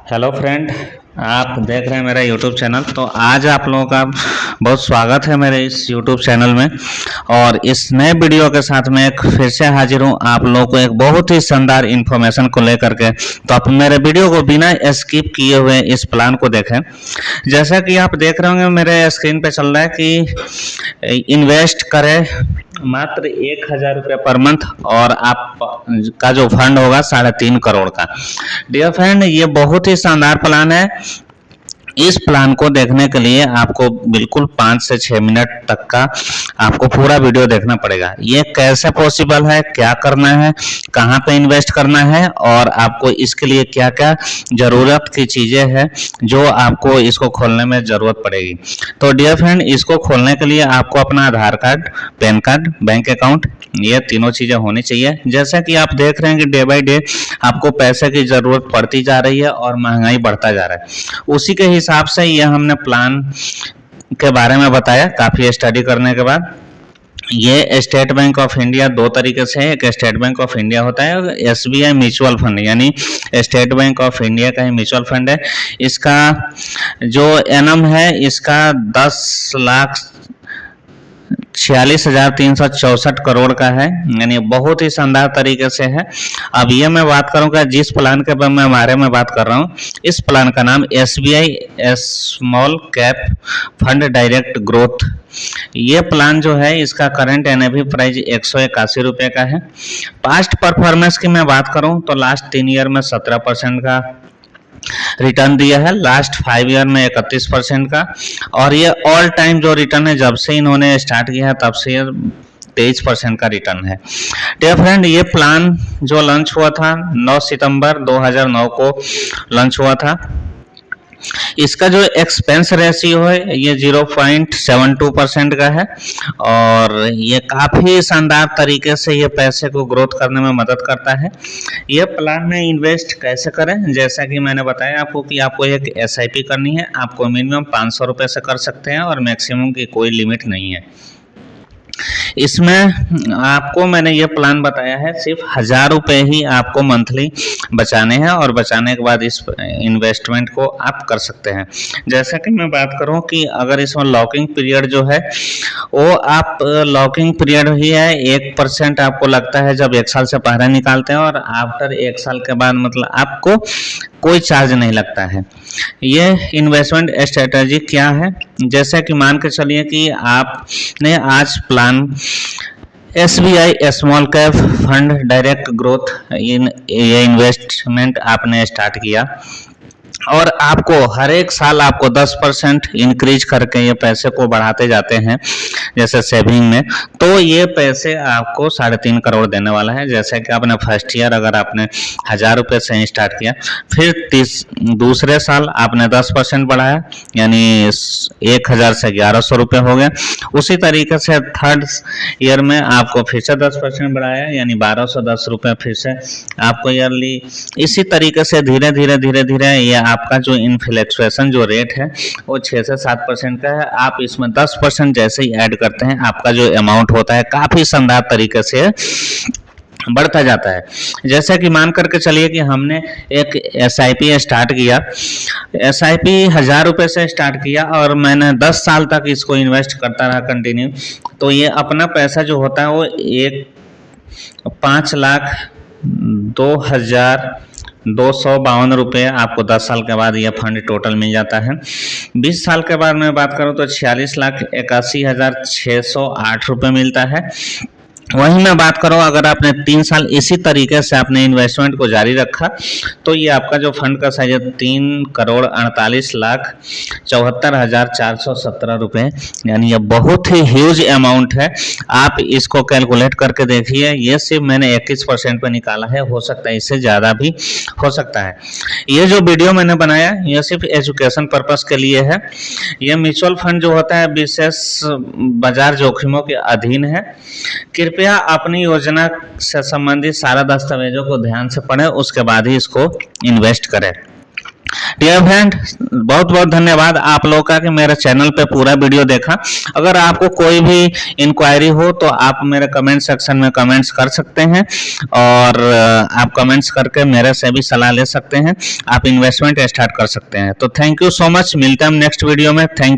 Hello friend, आप देख रहे हैं मेरा यूट्यूब चैनल। तो आज आप लोगों का बहुत स्वागत है मेरे इस यूट्यूब चैनल में। और इस नए वीडियो के साथ मैं एक फिर से हाजिर हूं आप लोगों को एक बहुत ही शानदार इन्फॉर्मेशन को लेकर के। तो आप मेरे वीडियो को बिना स्किप किए हुए इस प्लान को देखें। जैसा कि आप देख रहे होंगे मेरे स्क्रीन पे चल रहा है कि इन्वेस्ट करें मात्र 1,000 रुपये पर मंथ और आप का जो फंड होगा 3.5 करोड़ का। डियर फ्रेंड, ये बहुत ही शानदार प्लान है। इस प्लान को देखने के लिए आपको बिल्कुल 5 से 6 मिनट तक का आपको पूरा वीडियो देखना पड़ेगा। ये कैसे पॉसिबल है, क्या करना है, कहाँ पे इन्वेस्ट करना है और आपको इसके लिए क्या क्या ज़रूरत की चीज़ें हैं जो आपको इसको खोलने में ज़रूरत पड़ेगी। तो डियर फ्रेंड, इसको खोलने के लिए आपको अपना Aadhaar card, PAN card, bank account, ये तीनों चीज़ें होनी चाहिए। जैसा कि आप देख रहे हैं कि डे बाय डे आपको पैसे की ज़रूरत पड़ती जा रही है और महंगाई बढ़ता जा रहा है। उसी के हिसाब से ये हमने प्लान के बारे में बताया काफ़ी स्टडी करने के बाद। ये स्टेट बैंक ऑफ इंडिया दो तरीके से है। एक स्टेट बैंक ऑफ इंडिया होता है और SBI म्यूचुअल फंड, यानी स्टेट बैंक ऑफ इंडिया का ही म्यूचुअल फंड है। इसका जो एनम है इसका 10,46,364 करोड़ का है, यानी बहुत ही शानदार तरीके से है। अब ये मैं बात करूंगा जिस प्लान के बारे में बात कर रहा हूँ, इस प्लान का नाम SBI small cap fund direct growth. ये प्लान जो है इसका करंट NAV प्राइस 181 रुपये का है। पास्ट परफॉर्मेंस की मैं बात करूं तो लास्ट 3 ईयर में 17% का रिटर्न दिया है, लास्ट 5 ईयर में 31% का, और ये ऑल टाइम जो रिटर्न है जब से इन्होंने स्टार्ट किया है तब से 23% का रिटर्न है। डियर फ्रेंड, ये प्लान जो लॉन्च हुआ था 9 सितंबर 2009 को लॉन्च हुआ था। इसका जो एक्सपेंस रेशियो है ये 0.72% का है और ये काफ़ी शानदार तरीके से ये पैसे को ग्रोथ करने में मदद करता है। ये प्लान में इन्वेस्ट कैसे करें, जैसा कि मैंने बताया आपको कि आपको एक SIP करनी है। आपको मिनिमम 500 रुपये से कर सकते हैं और मैक्सिमम की कोई लिमिट नहीं है। इसमें आपको मैंने ये प्लान बताया है सिर्फ 1,000 रुपये ही आपको मंथली बचाने हैं और बचाने के बाद इस इन्वेस्टमेंट को आप कर सकते हैं। जैसा कि मैं बात करूं कि अगर इसमें लॉकिंग पीरियड जो है वो आप लॉकिंग पीरियड ही है 1% आपको लगता है जब 1 साल से पहले निकालते हैं और आफ्टर 1 साल के बाद मतलब आपको कोई चार्ज नहीं लगता है। ये इन्वेस्टमेंट स्ट्रेटजी क्या है, जैसा कि मान के चलिए कि आपने आज plan SBI small cap fund direct growth ये इन्वेस्टमेंट आपने स्टार्ट किया और आपको हर एक साल आपको 10% इंक्रीज करके ये पैसे को बढ़ाते जाते हैं जैसे सेविंग में, तो ये पैसे आपको 3.5 करोड़ देने वाला है। जैसे कि आपने फर्स्ट ईयर अगर आपने 1,000 रुपये से स्टार्ट किया, फिर दूसरे साल आपने 10% बढ़ाया यानी 1,000 से 1,100 रुपये हो गए। उसी तरीके से थर्ड ईयर में आपको फिर से 10% बढ़ाया यानी 1,210 रुपये फिर से आपको ईयरली। इसी तरीके से धीरे धीरे ये आपका जो इन्फ्लेक्चुएशन जो रेट है वो 6 से 7% का है। आप इसमें 10% जैसे ही ऐड करते हैं आपका जो अमाउंट होता है काफ़ी शानदार तरीके से बढ़ता जाता है। जैसे कि मान करके चलिए कि हमने एक SIP स्टार्ट किया, SIP 1,000 रुपये से स्टार्ट किया और मैंने 10 साल तक इसको इन्वेस्ट करता रहा कंटिन्यू, तो ये अपना पैसा जो होता है वो 5,02,252 रुपये आपको 10 साल के बाद यह फंड टोटल मिल जाता है। 20 साल के बाद मैं बात करूं तो 46,81,608 रुपये मिलता है। वहीं मैं बात करूं अगर आपने 3 साल इसी तरीके से आपने इन्वेस्टमेंट को जारी रखा तो ये आपका जो फंड का साइज है 3,48,74,417 रुपये, यानी ये बहुत ही ह्यूज अमाउंट है। आप इसको कैलकुलेट करके देखिए, ये सिर्फ मैंने 21% पे निकाला है, हो सकता है इससे ज़्यादा भी हो सकता है। ये जो वीडियो मैंने बनाया ये सिर्फ एजुकेशन पर्पज़ के लिए है। ये म्यूचुअल फंड जो होता है विशेष बाजार जोखिमों के अधीन है। कृपया अपनी योजना से संबंधित सारा दस्तावेजों को ध्यान से पढ़ें, उसके बाद ही इसको इन्वेस्ट करें। डियर फ्रेंड, बहुत बहुत धन्यवाद आप लोगों का कि मेरे चैनल पे पूरा वीडियो देखा। अगर आपको कोई भी इंक्वायरी हो तो आप मेरे कमेंट सेक्शन में कमेंट्स कर सकते हैं और आप कमेंट्स करके मेरे से भी सलाह ले सकते हैं, आप इन्वेस्टमेंट स्टार्ट कर सकते हैं। तो थैंक यू सो मच, मिलते हैं हम नेक्स्ट वीडियो में। थैंक